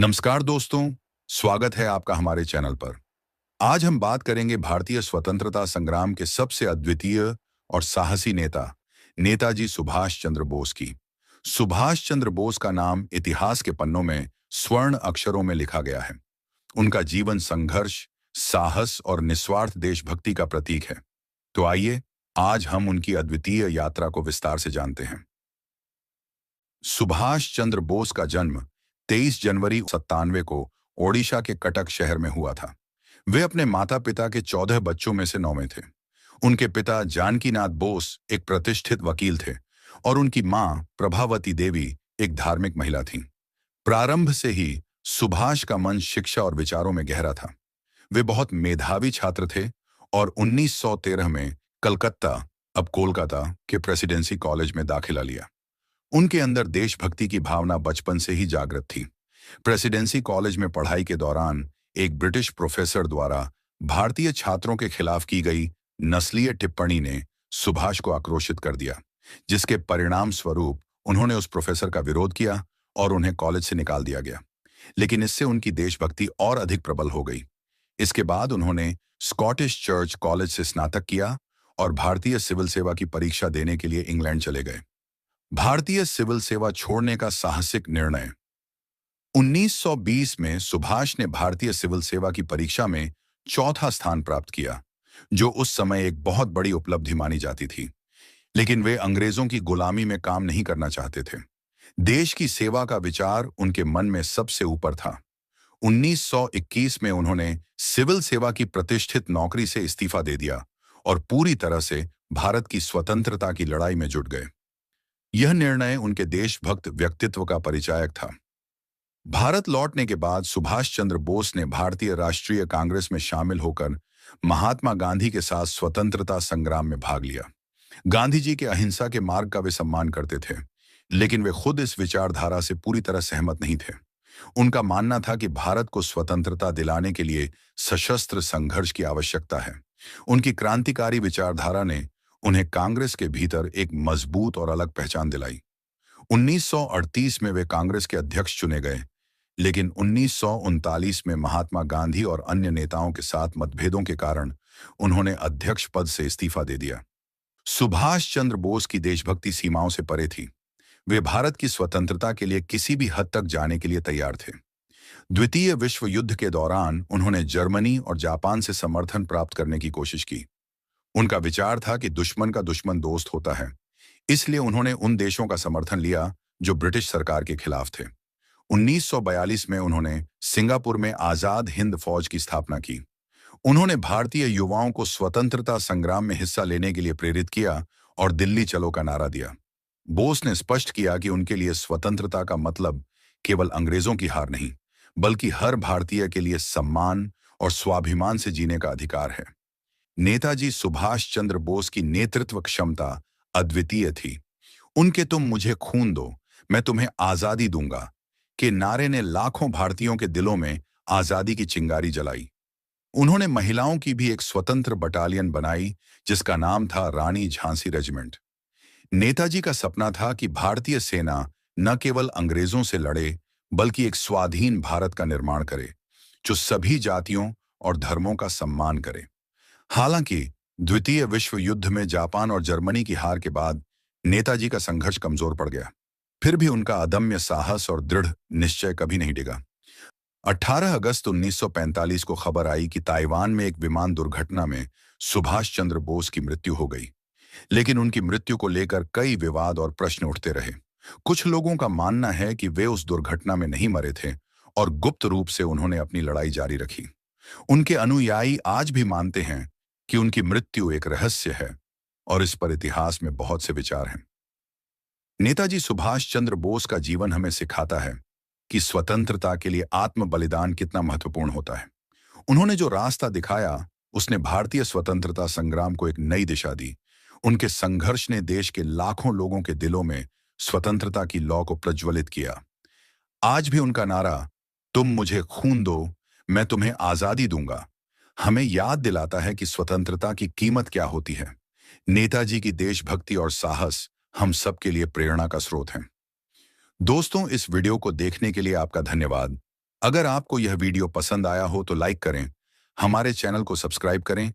नमस्कार दोस्तों, स्वागत है आपका हमारे चैनल पर। आज हम बात करेंगे भारतीय स्वतंत्रता संग्राम के सबसे अद्वितीय और साहसी नेता, नेताजी सुभाष चंद्र बोस की। सुभाष चंद्र बोस का नाम इतिहास के पन्नों में स्वर्ण अक्षरों में लिखा गया है। उनका जीवन संघर्ष, साहस और निस्वार्थ देशभक्ति का प्रतीक है। तो आइए, आज हम उनकी अद्वितीय यात्रा को विस्तार से जानते हैं। सुभाष चंद्र बोस का जन्म 23 जनवरी 97 को ओडिशा के कटक शहर में हुआ था। वे अपने माता पिता के 14 बच्चों में से 9वें थे। उनके पिता जानकीनाथ बोस एक प्रतिष्ठित वकील थे और उनकी मां प्रभावती देवी एक धार्मिक महिला थीं। प्रारंभ से ही सुभाष का मन शिक्षा और विचारों में गहरा था। वे बहुत मेधावी छात्र थे और 1913 में कलकत्ता, अब कोलकाता के प्रेसिडेंसी कॉलेज में दाखिला लिया। उनके अंदर देशभक्ति की भावना बचपन से ही जागृत थी। प्रेसिडेंसी कॉलेज में पढ़ाई के दौरान एक ब्रिटिश प्रोफेसर द्वारा भारतीय छात्रों के खिलाफ की गई नस्लीय टिप्पणी ने सुभाष को आक्रोशित कर दिया, जिसके परिणाम स्वरूप उन्होंने उस प्रोफेसर का विरोध किया और उन्हें कॉलेज से निकाल दिया गया। लेकिन इससे उनकी देशभक्ति और अधिक प्रबल हो गई। इसके बाद उन्होंने स्कॉटिश चर्च कॉलेज से स्नातक किया और भारतीय सिविल सेवा की परीक्षा देने के लिए इंग्लैंड चले गए। भारतीय सिविल सेवा छोड़ने का साहसिक निर्णय। 1920 में सुभाष ने भारतीय सिविल सेवा की परीक्षा में चौथा स्थान प्राप्त किया, जो उस समय एक बहुत बड़ी उपलब्धि मानी जाती थी। लेकिन वे अंग्रेजों की गुलामी में काम नहीं करना चाहते थे। देश की सेवा का विचार उनके मन में सबसे ऊपर था। 1921 में उन्होंने सिविल सेवा की प्रतिष्ठित नौकरी से इस्तीफा दे दिया और पूरी तरह से भारत की स्वतंत्रता की लड़ाई में जुट गए। यह निर्णय उनके देशभक्त व्यक्तित्व का परिचायक था। भारत लौटने के बाद सुभाष चंद्र बोस ने भारतीय राष्ट्रीय कांग्रेस में शामिल होकर महात्मा गांधी के साथ स्वतंत्रता संग्राम में भाग लिया। गांधी जी के अहिंसा के मार्ग का वे सम्मान करते थे, लेकिन वे खुद इस विचारधारा से पूरी तरह सहमत नहीं थे। उनका मानना था कि भारत को स्वतंत्रता दिलाने के लिए सशस्त्र संघर्ष की आवश्यकता है। उनकी क्रांतिकारी विचारधारा ने उन्हें कांग्रेस के भीतर एक मजबूत और अलग पहचान दिलाई। 1938 में वे कांग्रेस के अध्यक्ष चुने गए, लेकिन 1939 में महात्मा गांधी और अन्य नेताओं के साथ मतभेदों के कारण उन्होंने अध्यक्ष पद से इस्तीफा दे दिया। सुभाष चंद्र बोस की देशभक्ति सीमाओं से परे थी। वे भारत की स्वतंत्रता के लिए किसी भी हद तक जाने के लिए तैयार थे। द्वितीय विश्व युद्ध के दौरान उन्होंने जर्मनी और जापान से समर्थन प्राप्त करने की कोशिश की। उनका विचार था कि दुश्मन का दुश्मन दोस्त होता है, इसलिए उन्होंने उन देशों का समर्थन लिया जो ब्रिटिश सरकार के खिलाफ थे। 1942 में उन्होंने सिंगापुर में आजाद हिंद फौज की स्थापना की। उन्होंने भारतीय युवाओं को स्वतंत्रता संग्राम में हिस्सा लेने के लिए प्रेरित किया और दिल्ली चलो का नारा दिया। बोस ने स्पष्ट किया कि उनके लिए स्वतंत्रता का मतलब केवल अंग्रेजों की हार नहीं, बल्कि हर भारतीय के लिए सम्मान और स्वाभिमान से जीने का अधिकार है। नेताजी सुभाष चंद्र बोस की नेतृत्व क्षमता अद्वितीय थी। उनके "तुम मुझे खून दो, मैं तुम्हें आजादी दूंगा" के नारे ने लाखों भारतीयों के दिलों में आजादी की चिंगारी जलाई। उन्होंने महिलाओं की भी एक स्वतंत्र बटालियन बनाई, जिसका नाम था रानी झांसी रेजिमेंट। नेताजी का सपना था कि भारतीय सेना न केवल अंग्रेजों से लड़े, बल्कि एक स्वाधीन भारत का निर्माण करे, जो सभी जातियों और धर्मों का सम्मान करे। हालांकि द्वितीय विश्व युद्ध में जापान और जर्मनी की हार के बाद नेताजी का संघर्ष कमजोर पड़ गया। फिर भी उनका अदम्य साहस और दृढ़ निश्चय कभी नहीं डिगा। 18 अगस्त 1945 को खबर आई कि ताइवान में एक विमान दुर्घटना में सुभाष चंद्र बोस की मृत्यु हो गई। लेकिन उनकी मृत्यु को लेकर कई विवाद और प्रश्न उठते रहे। कुछ लोगों का मानना है कि वे उस दुर्घटना में नहीं मरे थे और गुप्त रूप से उन्होंने अपनी लड़ाई जारी रखी। उनके अनुयायी आज भी मानते हैं कि उनकी मृत्यु एक रहस्य है और इस पर इतिहास में बहुत से विचार हैं। नेताजी सुभाष चंद्र बोस का जीवन हमें सिखाता है कि स्वतंत्रता के लिए आत्म बलिदान कितना महत्वपूर्ण होता है। उन्होंने जो रास्ता दिखाया, उसने भारतीय स्वतंत्रता संग्राम को एक नई दिशा दी। उनके संघर्ष ने देश के लाखों लोगों के दिलों में स्वतंत्रता की लौ को प्रज्वलित किया। आज भी उनका नारा "तुम मुझे खून दो, मैं तुम्हें आजादी दूंगा" हमें याद दिलाता है कि स्वतंत्रता की कीमत क्या होती है। नेताजी की देशभक्ति और साहस हम सबके लिए प्रेरणा का स्रोत हैं। दोस्तों, इस वीडियो को देखने के लिए आपका धन्यवाद। अगर आपको यह वीडियो पसंद आया हो तो लाइक करें, हमारे चैनल को सब्सक्राइब करें